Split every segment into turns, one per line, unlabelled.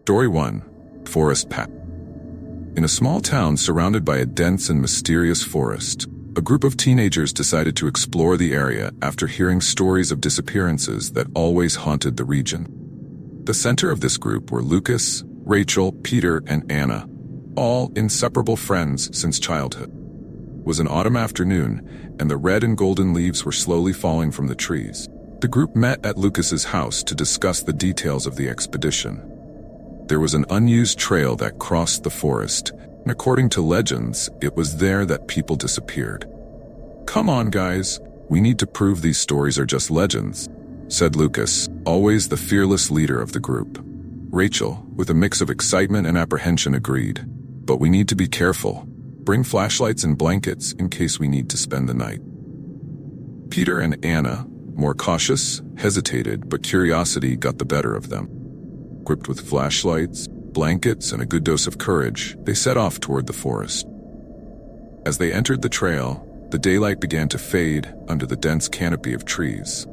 Story 1. Forest Path. In a small town surrounded by a dense and mysterious forest, a group of teenagers decided to explore the area after hearing stories of disappearances that always haunted the region. The center of this group were Lucas, Rachel, Peter, and Anna, all inseparable friends since childhood. It was an autumn afternoon, and the red and golden leaves were slowly falling from the trees. The group met at Lucas's house to discuss the details of the expedition. There was an unused trail that crossed the forest, and according to legends, it was there that people disappeared. "Come on, guys, we need to prove these stories are just legends," said Lucas, always the fearless leader of the group. Rachel, with a mix of excitement and apprehension, agreed. "But we need to be careful. Bring flashlights and blankets in case we need to spend the night." Peter and Anna, more cautious, hesitated, but curiosity got the better of them. Equipped with flashlights, blankets, and a good dose of courage, they set off toward the forest. As they entered the trail, the daylight began to fade under the dense canopy of trees.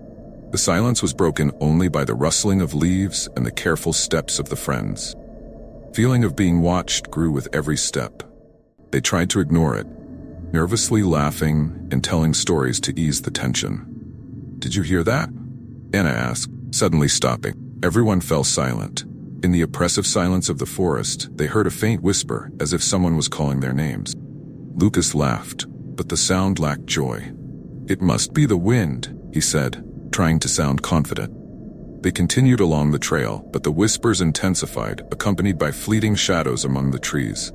The silence was broken only by the rustling of leaves and the careful steps of the friends. Feeling of being watched grew with every step. They tried to ignore it, nervously laughing and telling stories to ease the tension. "Did you hear that?" Anna asked, suddenly stopping. Everyone fell silent. In the oppressive silence of the forest, they heard a faint whisper, as if someone was calling their names. Lucas laughed, but the sound lacked joy. "It must be the wind," he said, trying to sound confident. They continued along the trail, but the whispers intensified, accompanied by fleeting shadows among the trees.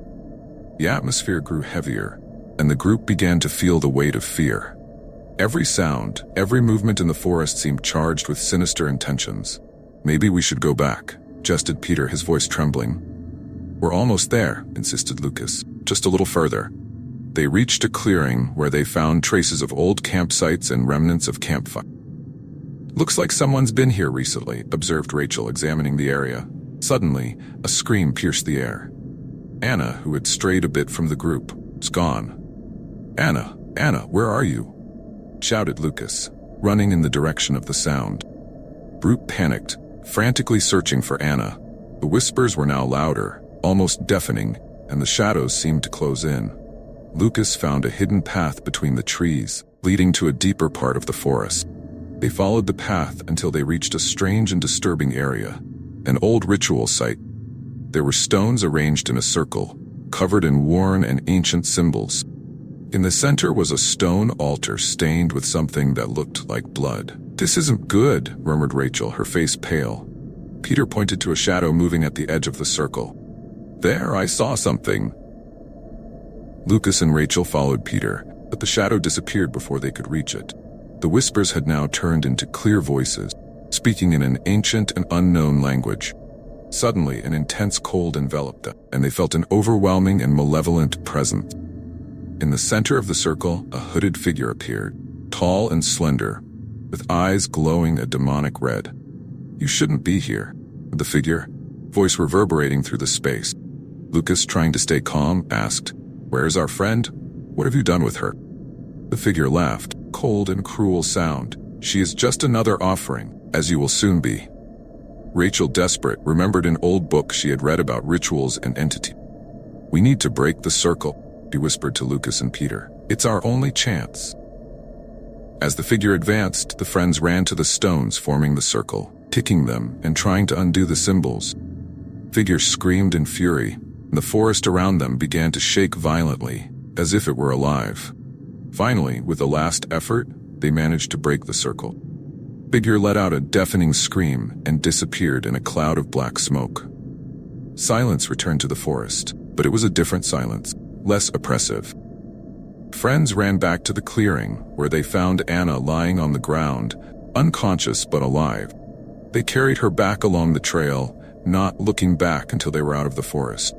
The atmosphere grew heavier, and the group began to feel the weight of fear. Every sound, every movement in the forest seemed charged with sinister intentions. "Maybe we should go back," jested Peter, his voice trembling. "We're almost there," insisted Lucas. "Just a little further." They reached a clearing where they found traces of old campsites and remnants of campfire. "Looks like someone's been here recently," observed Rachel, examining the area. Suddenly, a scream pierced the air. Anna, who had strayed a bit from the group, was gone. Anna, where are you?" shouted Lucas, running in the direction of the sound. Brute panicked, frantically searching for Anna. The whispers were now louder, almost deafening, and the shadows seemed to close in. Lucas found a hidden path between the trees, leading to a deeper part of the forest. They followed the path until they reached a strange and disturbing area, an old ritual site. There were stones arranged in a circle, covered in worn and ancient symbols. In the center was a stone altar stained with something that looked like blood. "This isn't good," murmured Rachel, her face pale. Peter pointed to a shadow moving at the edge of the circle. "There, I saw something." Lucas and Rachel followed Peter, but the shadow disappeared before they could reach it. The whispers had now turned into clear voices, speaking in an ancient and unknown language. Suddenly, an intense cold enveloped them, and they felt an overwhelming and malevolent presence. In the center of the circle, a hooded figure appeared, tall and slender, with eyes glowing a demonic red. "You shouldn't be here," the figure, voice reverberating through the space. Lucas, trying to stay calm, asked, "Where's our friend? What have you done with her?" The figure laughed, cold and cruel sound. "She is just another offering, as you will soon be." Rachel, desperate, remembered an old book she had read about rituals and entities. "We need to break the circle," he whispered to Lucas and Peter. "It's our only chance." As the figure advanced, the friends ran to the stones forming the circle, kicking them and trying to undo the symbols. Figure screamed in fury, and the forest around them began to shake violently, as if it were alive. Finally, with a last effort, they managed to break the circle. Figure let out a deafening scream and disappeared in a cloud of black smoke. Silence returned to the forest, but it was a different silence, less oppressive. Friends ran back to the clearing, where they found Anna lying on the ground, unconscious but alive. They carried her back along the trail, not looking back until they were out of the forest.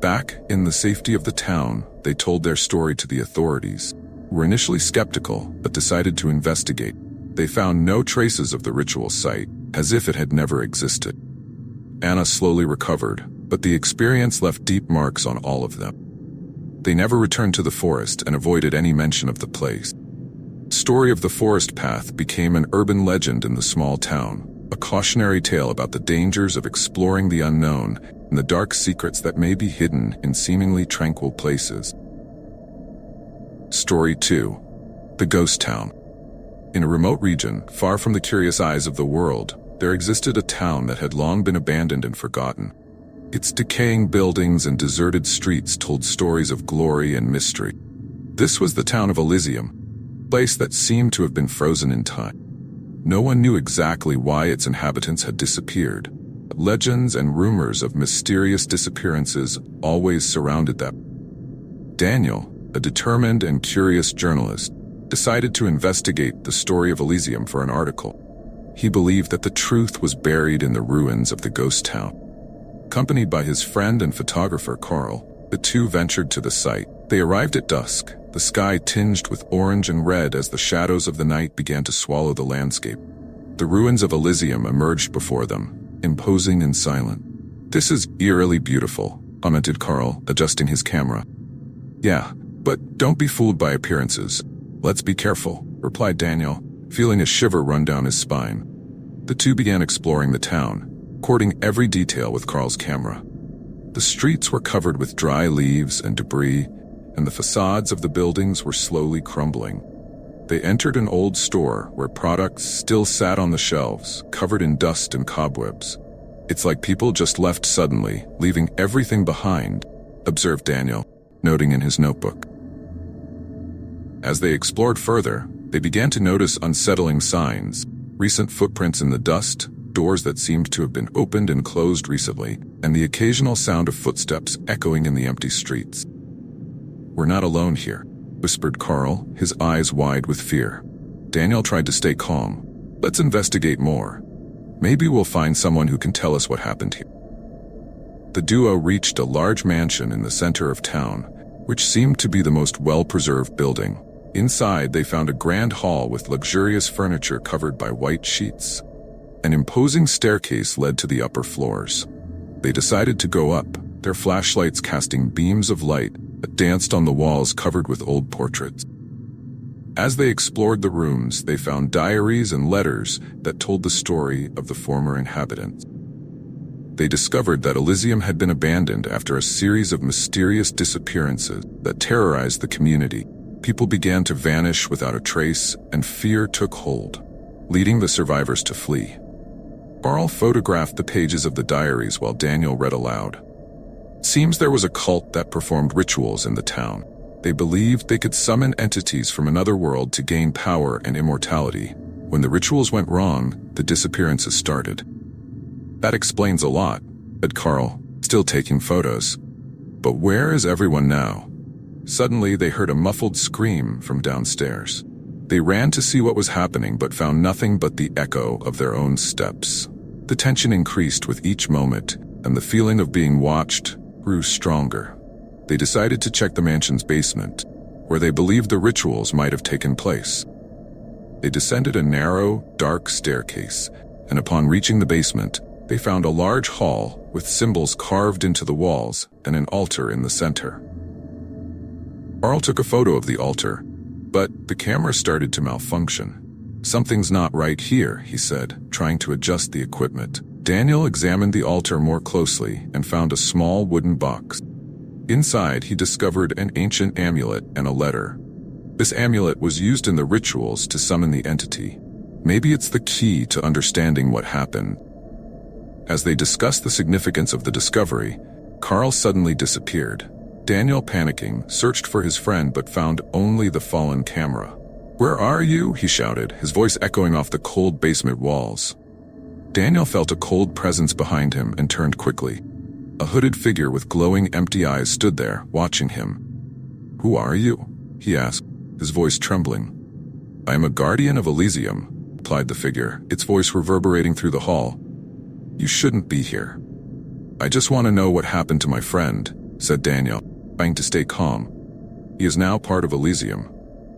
Back in the safety of the town, they told their story to the authorities, who were initially skeptical but decided to investigate. They found no traces of the ritual site, as if it had never existed. Anna slowly recovered, but the experience left deep marks on all of them. They never returned to the forest and avoided any mention of the place. The story of the forest path became an urban legend in the small town, a cautionary tale about the dangers of exploring the unknown and the dark secrets that may be hidden in seemingly tranquil places. Story 2. The Ghost Town. In a remote region, far from the curious eyes of the world, there existed a town that had long been abandoned and forgotten. Its decaying buildings and deserted streets told stories of glory and mystery. This was the town of Elysium, a place that seemed to have been frozen in time. No one knew exactly why its inhabitants had disappeared. Legends and rumors of mysterious disappearances always surrounded them. Daniel, a determined and curious journalist, decided to investigate the story of Elysium for an article. He believed that the truth was buried in the ruins of the ghost town. Accompanied by his friend and photographer Carl, the two ventured to the site. They arrived at dusk, the sky tinged with orange and red as the shadows of the night began to swallow the landscape. The ruins of Elysium emerged before them, imposing and silent. "This is eerily beautiful," commented Carl, adjusting his camera. "Yeah, but don't be fooled by appearances. Let's be careful," replied Daniel, feeling a shiver run down his spine. The two began exploring the town, recording every detail with Carl's camera. The streets were covered with dry leaves and debris, and the facades of the buildings were slowly crumbling. They entered an old store where products still sat on the shelves, covered in dust and cobwebs. "It's like people just left suddenly, leaving everything behind," observed Daniel, noting in his notebook. As they explored further, they began to notice unsettling signs: recent footprints in the dust, doors that seemed to have been opened and closed recently, and the occasional sound of footsteps echoing in the empty streets. "We're not alone here," whispered Carl, his eyes wide with fear. Daniel tried to stay calm. "Let's investigate more. Maybe we'll find someone who can tell us what happened here." The duo reached a large mansion in the center of town, which seemed to be the most well-preserved building. Inside, they found a grand hall with luxurious furniture covered by white sheets. An imposing staircase led to the upper floors. They decided to go up, their flashlights casting beams of light that danced on the walls covered with old portraits. As they explored the rooms, they found diaries and letters that told the story of the former inhabitants. They discovered that Elysium had been abandoned after a series of mysterious disappearances that terrorized the community. People began to vanish without a trace, and fear took hold, leading the survivors to flee. Carl photographed the pages of the diaries while Daniel read aloud. It seems there was a cult that performed rituals in the town. They believed they could summon entities from another world to gain power and immortality. When the rituals went wrong, the disappearances started. "That explains a lot," said Carl, still taking photos. "But where is everyone now?" Suddenly, they heard a muffled scream from downstairs. They ran to see what was happening but found nothing but the echo of their own steps. The tension increased with each moment, and the feeling of being watched grew stronger. They decided to check the mansion's basement, where they believed the rituals might have taken place. They descended a narrow, dark staircase, and upon reaching the basement, they found a large hall with symbols carved into the walls and an altar in the center. Carl took a photo of the altar, but the camera started to malfunction. "Something's not right here," he said, trying to adjust the equipment. Daniel examined the altar more closely and found a small wooden box. Inside, he discovered an ancient amulet and a letter. This amulet was used in the rituals to summon the entity. Maybe it's the key to understanding what happened. As they discussed the significance of the discovery, Carl suddenly disappeared. Daniel, panicking, searched for his friend but found only the fallen camera. "Where are you?" he shouted, his voice echoing off the cold basement walls. Daniel felt a cold presence behind him and turned quickly. A hooded figure with glowing empty eyes stood there, watching him. "Who are you?" he asked, his voice trembling. "I am a guardian of Elysium," replied the figure, its voice reverberating through the hall. "You shouldn't be here." "I just want to know what happened to my friend," said Daniel, trying to stay calm. "He is now part of Elysium,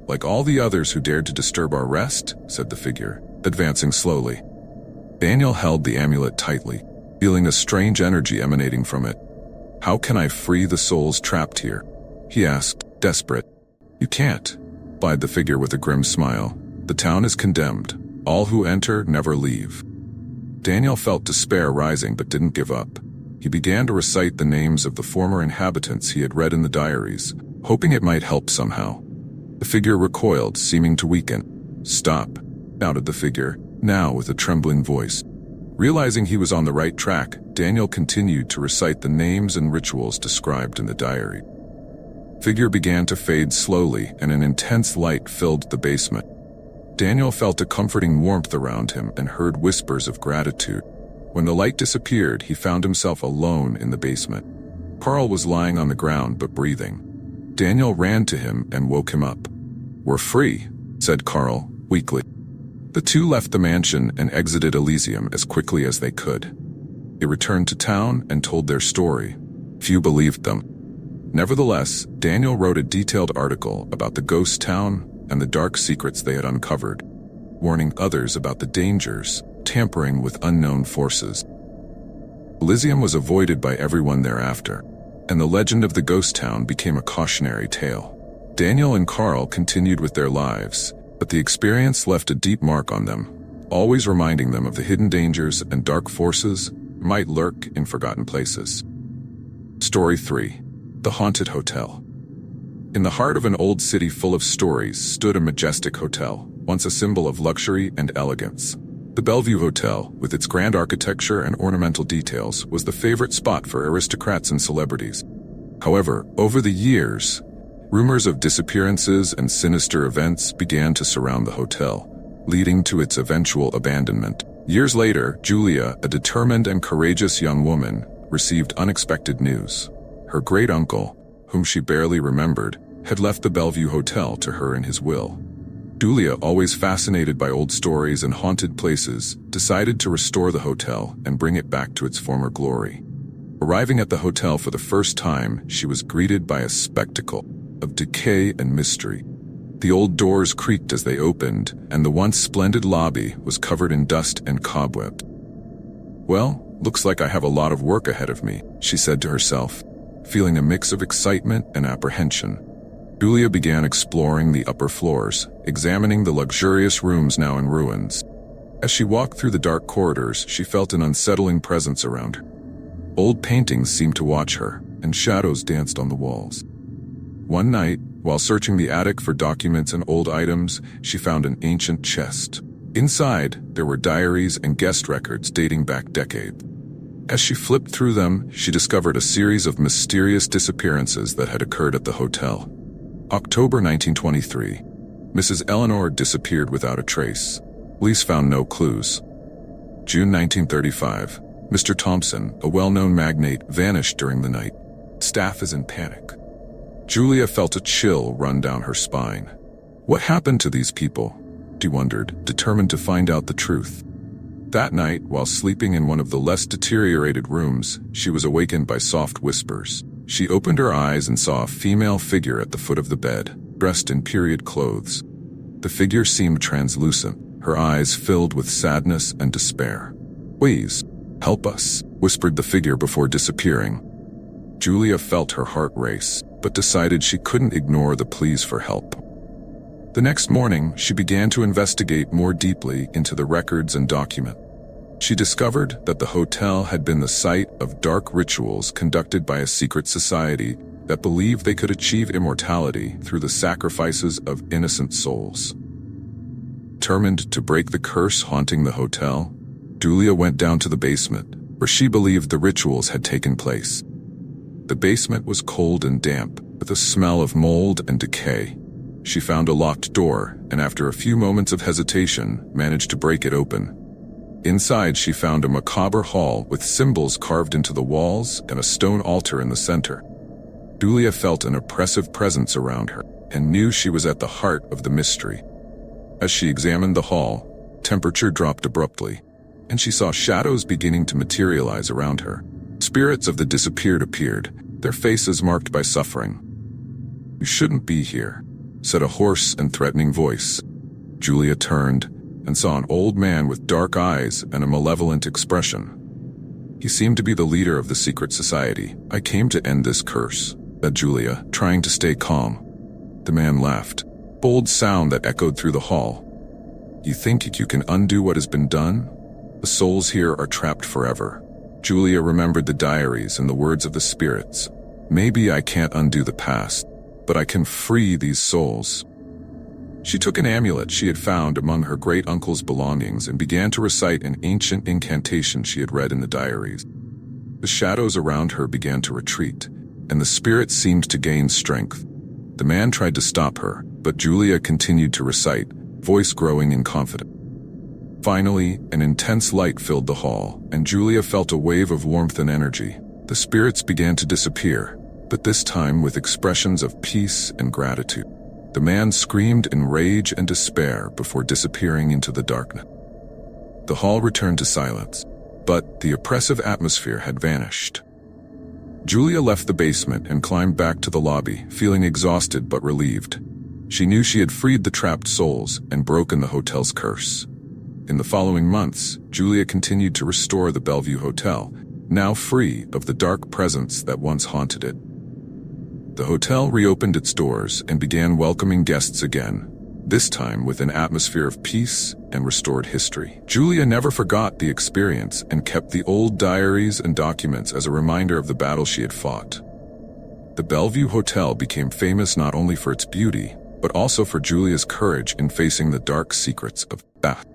like all the others who dared to disturb our rest," said the figure, advancing slowly. Daniel held the amulet tightly, feeling a strange energy emanating from it. "How can I free the souls trapped here?" he asked, desperate. "You can't," replied the figure with a grim smile. "The town is condemned. All who enter never leave." Daniel felt despair rising but didn't give up. He began to recite the names of the former inhabitants he had read in the diaries, hoping it might help somehow. The figure recoiled, seeming to weaken. "Stop," shouted the figure, now with a trembling voice. Realizing he was on the right track, Daniel continued to recite the names and rituals described in the diary. The figure began to fade slowly, and an intense light filled the basement. Daniel felt a comforting warmth around him and heard whispers of gratitude. When the light disappeared, he found himself alone in the basement. Carl was lying on the ground but breathing. Daniel ran to him and woke him up. "We're free," said Carl, weakly. The two left the mansion and exited Elysium as quickly as they could. They returned to town and told their story. Few believed them. Nevertheless, Daniel wrote a detailed article about the ghost town and the dark secrets they had uncovered, warning others about the dangers, tampering with unknown forces. Elysium was avoided by everyone thereafter, and the legend of the ghost town became a cautionary tale. Daniel and Carl continued with their lives, but the experience left a deep mark on them, always reminding them of the hidden dangers and dark forces might lurk in forgotten places. Story 3. The Haunted Hotel. In the heart of an old city full of stories stood a majestic hotel, once a symbol of luxury and elegance. The Bellevue Hotel, with its grand architecture and ornamental details, was the favorite spot for aristocrats and celebrities. However, over the years, rumors of disappearances and sinister events began to surround the hotel, leading to its eventual abandonment. Years later, Julia, a determined and courageous young woman, received unexpected news. Her great-uncle, whom she barely remembered, had left the Bellevue Hotel to her in his will. Julia, always fascinated by old stories and haunted places, decided to restore the hotel and bring it back to its former glory. Arriving at the hotel for the first time, she was greeted by a spectacle of decay and mystery. The old doors creaked as they opened, and the once splendid lobby was covered in dust and cobwebs. "Well, looks like I have a lot of work ahead of me," she said to herself, feeling a mix of excitement and apprehension. Julia began exploring the upper floors, examining the luxurious rooms now in ruins. As she walked through the dark corridors, she felt an unsettling presence around her. Old paintings seemed to watch her, and shadows danced on the walls. One night, while searching the attic for documents and old items, she found an ancient chest. Inside, there were diaries and guest records dating back decades. As she flipped through them, she discovered a series of mysterious disappearances that had occurred at the hotel. October 1923. Mrs. Eleanor disappeared without a trace. Police found no clues. June 1935. Mr. Thompson, a well-known magnate, vanished during the night. Staff is in panic. Julia felt a chill run down her spine. What happened to these people? She wondered, determined to find out the truth. That night, while sleeping in one of the less deteriorated rooms, she was awakened by soft whispers. She opened her eyes and saw a female figure at the foot of the bed, dressed in period clothes. The figure seemed translucent, her eyes filled with sadness and despair. "Please, help us," whispered the figure before disappearing. Julia felt her heart race, but decided she couldn't ignore the pleas for help. The next morning, she began to investigate more deeply into the records and documents. She discovered that the hotel had been the site of dark rituals conducted by a secret society that believed they could achieve immortality through the sacrifices of innocent souls. Determined to break the curse haunting the hotel, Julia went down to the basement, where she believed the rituals had taken place. The basement was cold and damp, with a smell of mold and decay. She found a locked door, and after a few moments of hesitation, managed to break it open. Inside, she found a macabre hall with symbols carved into the walls and a stone altar in the center. Julia felt an oppressive presence around her and knew she was at the heart of the mystery. As she examined the hall, temperature dropped abruptly, and she saw shadows beginning to materialize around her. Spirits of the disappeared appeared, their faces marked by suffering. "You shouldn't be here," said a hoarse and threatening voice. Julia turned and saw an old man with dark eyes and a malevolent expression. He seemed to be the leader of the secret society. "I came to end this curse," said Julia, trying to stay calm. The man laughed, bold sound that echoed through the hall. "You think you can undo what has been done? The souls here are trapped forever. Julia remembered the diaries and the words of the spirits. Maybe I can't undo the past, but I can free these souls. She took an amulet she had found among her great-uncle's belongings and began to recite an ancient incantation she had read in the diaries. The shadows around her began to retreat, and the spirit seemed to gain strength. The man tried to stop her, but Julia continued to recite, voice growing in confidence. Finally, an intense light filled the hall, and Julia felt a wave of warmth and energy. The spirits began to disappear, but this time with expressions of peace and gratitude. The man screamed in rage and despair before disappearing into the darkness. The hall returned to silence, but the oppressive atmosphere had vanished. Julia left the basement and climbed back to the lobby, feeling exhausted but relieved. She knew she had freed the trapped souls and broken the hotel's curse. In the following months, Julia continued to restore the Bellevue Hotel, now free of the dark presence that once haunted it. The hotel reopened its doors and began welcoming guests again, this time with an atmosphere of peace and restored history. Julia never forgot the experience and kept the old diaries and documents as a reminder of the battle she had fought. The Bellevue Hotel became famous not only for its beauty, but also for Julia's courage in facing the dark secrets of death.